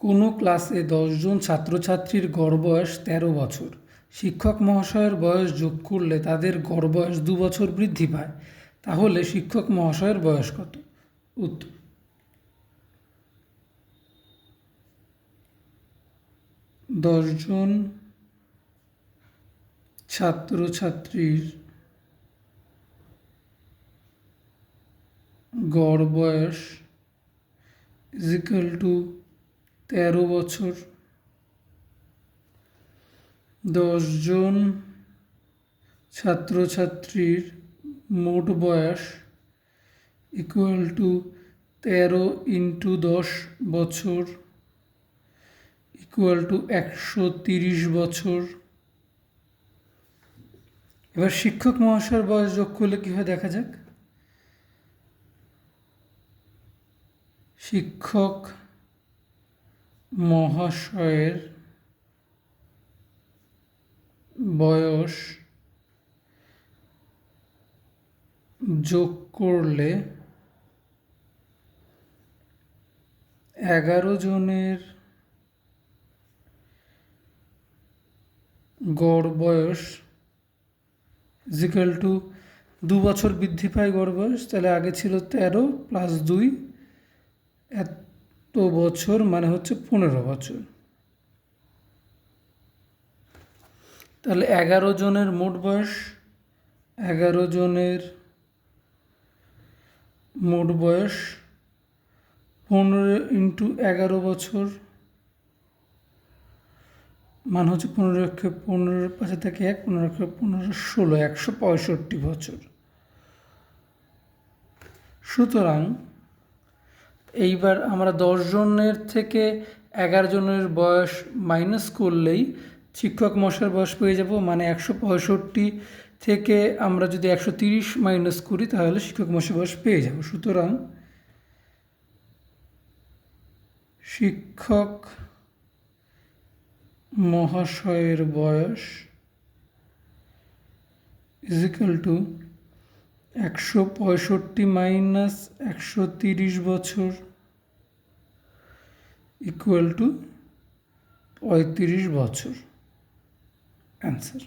কোনো ক্লাসে 10 জন ছাত্রছাত্রীর গড় বয়স 13 বছর। শিক্ষক মহাশয়ের বয়স যোগ করলে তাদের গড় বয়স 2 বছর বৃদ্ধি পায়। তাহলে শিক্ষক মহাশয়ের বয়স কত? উত্তর: 10 জন ছাত্রছাত্রীর গড় বয়স = 13 বছর। 10 জন ছাত্রছাত্রীর মোট বয়স = 13 × 10 বছর = 130 বছর। এবার শিক্ষক মহাশয়ের বয়স যোগ করলে কী হয় দেখা যাক। শিক্ষক মহাশয়ের বয়স যোগ করলে 11 জনের গড় বয়স = 2 বছর বৃদ্ধি পায় গড় বয়স। তাহলে আগে ছিল 13 + 2, এত বছর মানে হচ্ছে 15 বছর। তাহলে 11 জনের মোট বয়স 11 জনের মোট বয়স 15 × 11 বছর মান হচ্ছে 15 পাশে থেকে 1, 15 15 16, 165 বছর। সুতরাং এইবার আমরা 10 জনের থেকে 11 জনের বয়স মাইনাস করলেই শিক্ষক মহাশয়ের বয়স পেয়ে যাব। মানে 165 থেকে আমরা যদি 130 মাইনাস করি তাহলে শিক্ষক মহাশয়ের বয়স পেয়ে যাব। সুতরাং শিক্ষক মহাশয়ের বয়স = 165 - 130 বছর = 35 বছর। অ্যান্সার।